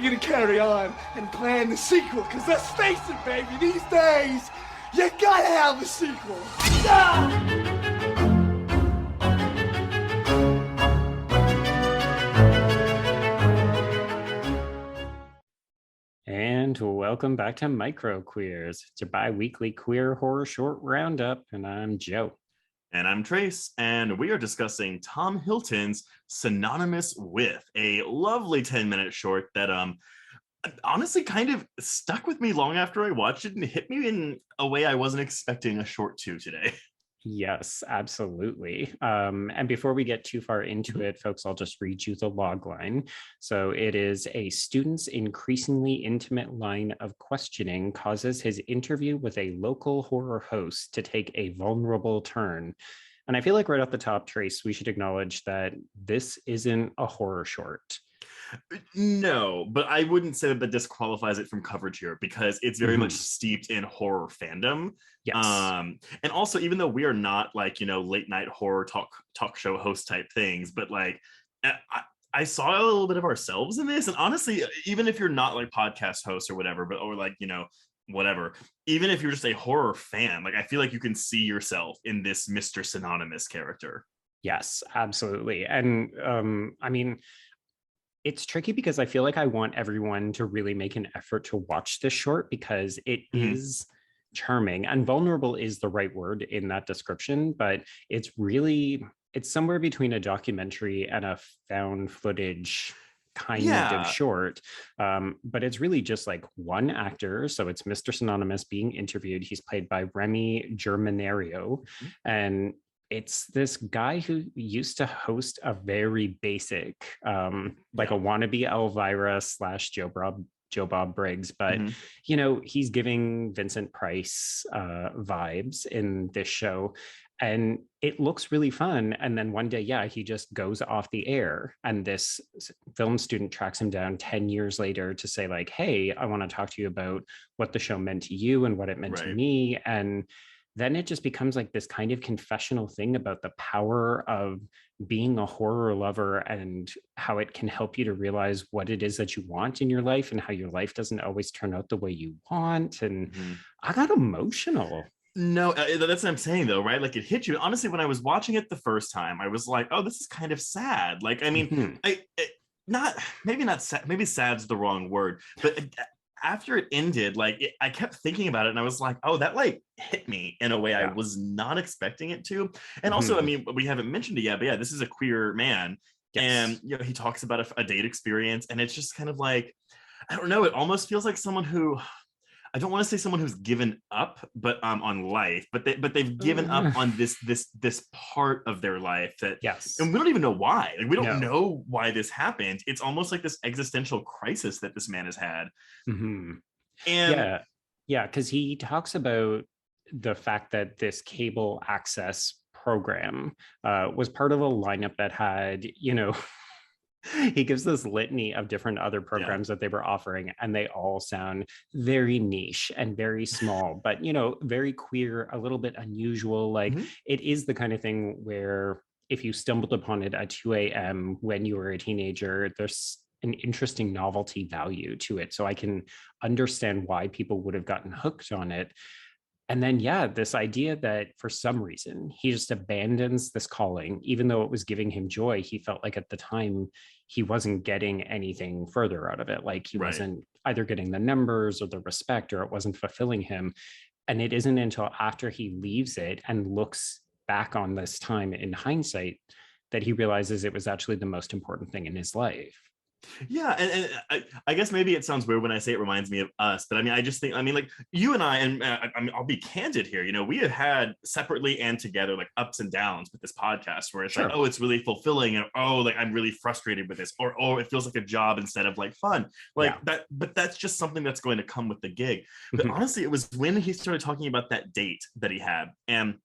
we're gonna carry on and plan the sequel, because let's face it, baby, these days, you gotta have a sequel. And welcome back to Micro Queers. It's your bi-weekly queer horror short roundup, and I'm Joe. And I'm Trace, and we are discussing Thom Hilton's Synonymous With, a lovely 10-minute short that honestly kind of stuck with me long after I watched it and hit me in a way I wasn't expecting a short to today. Yes, absolutely. And before we get too far into it, folks, I'll just read you the log line. So it is: a student's increasingly intimate line of questioning causes his interview with a local horror host to take a vulnerable turn. And I feel like right off the top, Trace, we should acknowledge that this isn't a horror short. No, but I wouldn't say that disqualifies it from coverage here, because it's very much steeped in horror fandom. Yes. And also, even though we are not like, late night horror talk show host type things, but like I saw a little bit of ourselves in this. And honestly, even if you're not like podcast host or whatever, or like, whatever, even if you're just a horror fan, like I feel like you can see yourself in this Mr. Synonymous character. Yes, absolutely. And I mean, it's tricky because I feel like I want everyone to really make an effort to watch this short, because it is charming, and vulnerable is the right word in that description, but it's somewhere between a documentary and a found footage kind of short. But it's really just like one actor. So it's Mr. Synonymous being interviewed. He's played by Remy Germanario. And it's this guy who used to host a very basic, like a wannabe Elvira / Joe Bob Briggs, but he's giving Vincent Price vibes in this show, and it looks really fun. And then one day, he just goes off the air, and this film student tracks him down 10 years later to say like, hey, I want to talk to you about what the show meant to you and what it meant to me. And then it just becomes like this kind of confessional thing about the power of being a horror lover and how it can help you to realize what it is that you want in your life and how your life doesn't always turn out the way you want. And I got emotional. No, that's what I'm saying though, right? Like it hit you. Honestly, when I was watching it the first time, I was like, oh, this is kind of sad. Like, I mean, maybe sad's the wrong word, but after it ended, like I kept thinking about it, and I was like, oh, that like hit me in a way I was not expecting it to. And also, I mean, we haven't mentioned it yet, but this is a queer man. And he talks about a date experience, and it's just kind of like, I don't know, it almost feels like someone who, I don't want to say someone who's given up, but on life, but they've given up on this part of their life that, and we don't even know why. Like, we don't know why this happened. It's almost like this existential crisis that this man has had. And because he talks about the fact that this cable access program was part of a lineup that had, he gives this litany of different other programs that they were offering, and they all sound very niche and very small, but very queer, a little bit unusual. Like it is the kind of thing where if you stumbled upon it at 2 a.m. when you were a teenager, there's an interesting novelty value to it. So I can understand why people would have gotten hooked on it. And then, this idea that for some reason he just abandons this calling, even though it was giving him joy. He felt like at the time he wasn't getting anything further out of it. Like he wasn't either getting the numbers or the respect, or it wasn't fulfilling him. And it isn't until after he leaves it and looks back on this time in hindsight that he realizes it was actually the most important thing in his life. Yeah, and I guess maybe it sounds weird when I say it reminds me of us, but I mean, I just think, I mean, like you and I, and I mean, I'll be candid here, we have had separately and together like ups and downs with this podcast where it's like, oh, it's really fulfilling, and oh, like I'm really frustrated with this, or oh, it feels like a job instead of like fun, like that. But that's just something that's going to come with the gig. But honestly, it was when he started talking about that date that he had, and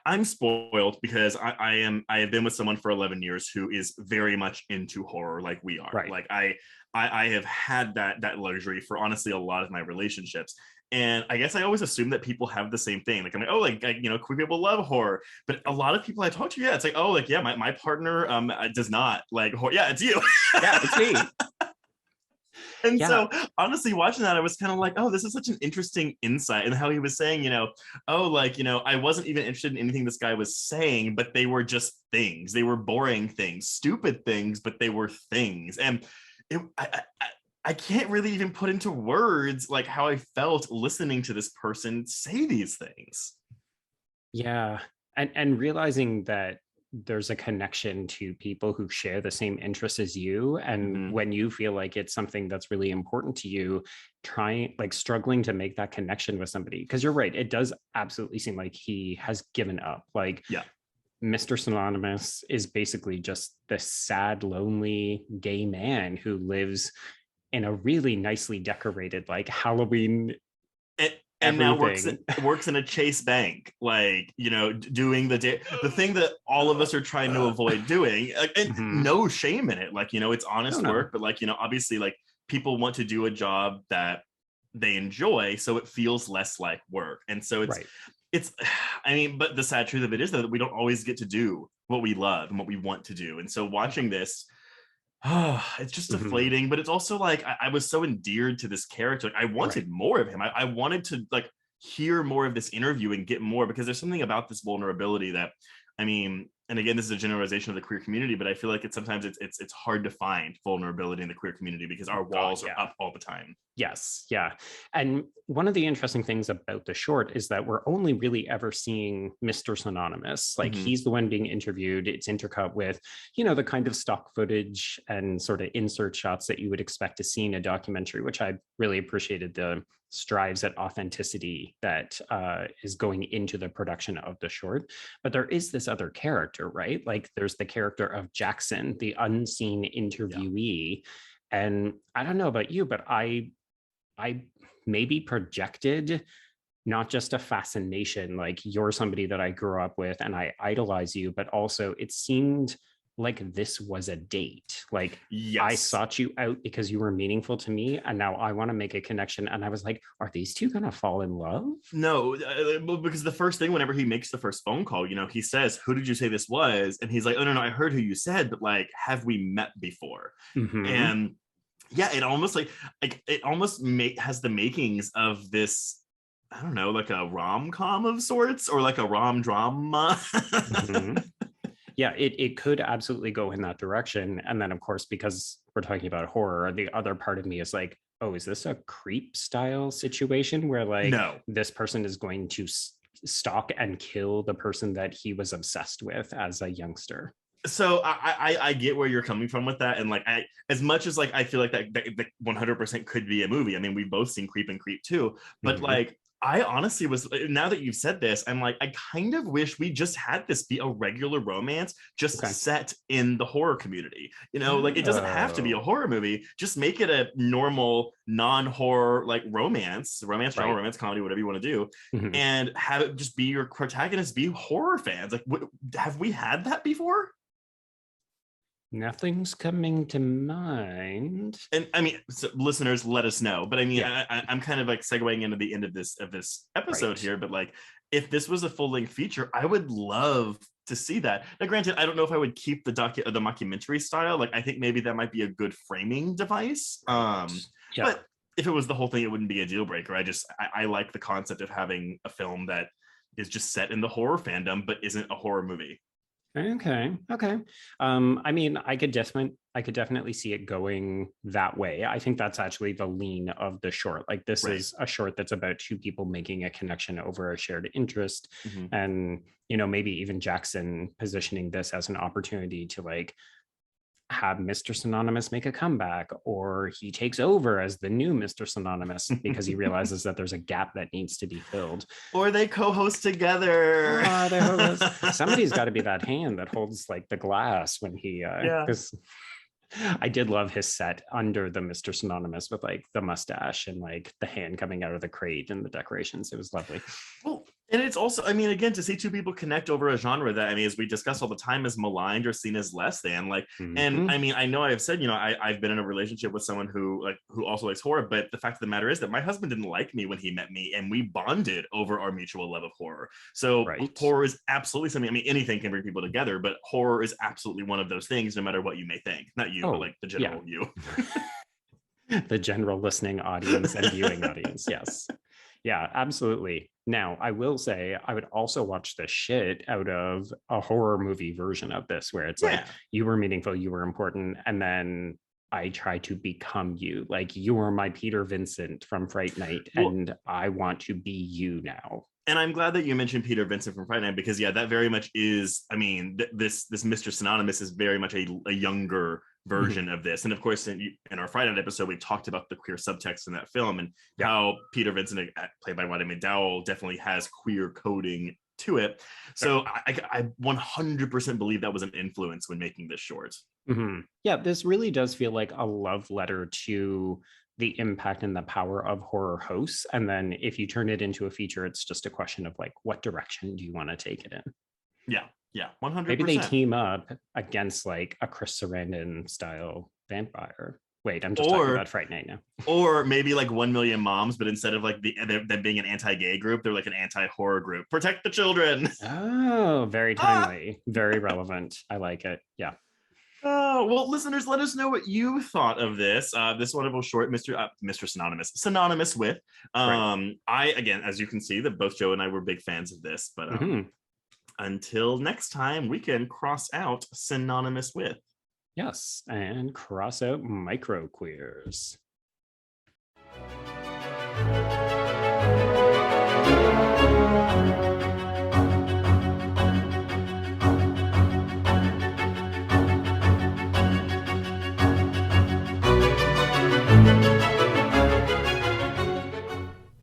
I'm spoiled because I have been with someone for 11 years who is very much into horror like we are. Like I have had that luxury for honestly a lot of my relationships. And I guess I always assume that people have the same thing. Like I'm like, oh, like queer people love horror, but a lot of people I talk to, it's like, oh, like my partner does not like horror. Yeah, it's you. Yeah, it's me. And Yeah. so honestly, watching that, I was kind of like, oh, this is such an interesting insight. And how he was saying, oh, like, I wasn't even interested in anything this guy was saying, but they were just things. They were boring things, stupid things, but they were things. And I can't really even put into words like how I felt listening to this person say these things. Yeah. And realizing that there's a connection to people who share the same interests as you. And when you feel like it's something that's really important to you, struggling to make that connection with somebody. Because you're right, it does absolutely seem like he has given up. Like, yeah. Mr. Synonymous is basically just this sad, lonely gay man who lives in a really nicely decorated, like, Halloween and now works in a Chase bank, like, doing the thing that all of us are trying to avoid doing, and no shame in it, like, it's honest work, but like, obviously, like, people want to do a job that they enjoy, so it feels less like work. And so it's I mean, but the sad truth of it is that we don't always get to do what we love and what we want to do. And so watching this, it's just deflating, but it's also like I was so endeared to this character. Like, I wanted more of him. I wanted to like hear more of this interview and get more, because there's something about this vulnerability that, I mean, and again, this is a generalization of the queer community, but I feel like sometimes it's hard to find vulnerability in the queer community because our walls are up all the time. Yes, yeah. And one of the interesting things about the short is that we're only really ever seeing Mr. Synonymous. Like, he's the one being interviewed. It's intercut with, the kind of stock footage and sort of insert shots that you would expect to see in a documentary, which I really appreciated the strives at authenticity that is going into the production of the short. But there is this other character, right? Like, there's the character of Jackson, the unseen interviewee. And I don't know about you, but I maybe projected not just a fascination, like, you're somebody that I grew up with and I idolize you, but also it seemed like this was a date. Like, I sought you out because you were meaningful to me, and now I want to make a connection. And I was like, are these two gonna fall in love? No, because the first thing, whenever he makes the first phone call, he says, who did you say this was? And he's like, oh, no, I heard who you said, but like, have we met before? And yeah, it almost has the makings of this, I don't know, like a rom-com of sorts, or like a rom-drama. Yeah, it could absolutely go in that direction. And then, of course, because we're talking about horror, the other part of me is like, oh, is this a creep style situation where like this person is going to stalk and kill the person that he was obsessed with as a youngster? So I get where you're coming from with that, and like as much as like I feel like that 100% could be a movie. I mean, we've both seen Creep and Creep too, but like, I honestly was, now that you've said this, I'm like, I kind of wish we just had this be a regular romance, just set in the horror community. Like, it doesn't have to be a horror movie. Just make it a normal, non-horror, like romance, drama, romance comedy, whatever you want to do, and have it just be your protagonists be horror fans. Like, have we had that before? Nothing's coming to mind. And I mean, so listeners, let us know. But I mean, I'm kind of like segueing into the end of this episode here. But like, if this was a full-length feature, I would love to see that. Now, granted, I don't know if I would keep the mockumentary style. Like, I think maybe that might be a good framing device. But if it was the whole thing, it wouldn't be a deal breaker. I like the concept of having a film that is just set in the horror fandom, but isn't a horror movie. Okay. I mean, I could definitely see it going that way. I think that's actually the lean of the short. Like, this is a short that's about two people making a connection over a shared interest, and maybe even Jackson positioning this as an opportunity to like have Mr. Synonymous make a comeback, or he takes over as the new Mr. Synonymous because he realizes that there's a gap that needs to be filled. Or they co-host together. Somebody's got to be that hand that holds like the glass when he I did love his set under the Mr. Synonymous with like the mustache and like the hand coming out of the crate and the decorations. It was lovely. Well, and it's also, I mean, again, to see two people connect over a genre that, I mean, as we discuss all the time, is maligned or seen as less than, like, and I mean, I know I've said, I've been in a relationship with someone who also likes horror, but the fact of the matter is that my husband didn't like me when he met me, and we bonded over our mutual love of horror. So horror is absolutely something, I mean, anything can bring people together, but horror is absolutely one of those things, no matter what you may think. Not you, but like the general you. The general listening audience and viewing audience. Yes. Yeah, absolutely. Now, I will say I would also watch the shit out of a horror movie version of this where it's like Yeah. you were meaningful, you were important, and then I try to become you. Like you were my Peter Vincent from Fright Night, Well, and I want to be you now. and I'm glad that you mentioned Peter Vincent from Fright Night because yeah, that very much is. I mean, this Mr. Synonymous is very much a younger version of this, and of course, in our Fright Night episode, we talked about the queer subtext in that film and how Peter Vincent, played by Roddy McDowall, definitely has queer coding to it. So I 100% believe that was an influence when making this short. Yeah, this really does feel like a love letter to the impact and the power of horror hosts. And then if you turn it into a feature, it's just a question of like, what direction do you want to take it in? Yeah, 100%. Maybe they team up against like a Chris Sarandon style vampire. Wait, I'm just talking about Fright Night now. Or maybe like 1 Million Moms, but instead of like them being an anti-gay group, they're like an anti-horror group. Protect the children. Oh, very timely, very relevant. I like it. Yeah. Oh, well, listeners, let us know what you thought of this wonderful short, Mr. Synonymous with. I, again, as you can see, that both Joe and I were big fans of this, but until next time, we can cross out synonymous with. Yes, and cross out micro queers.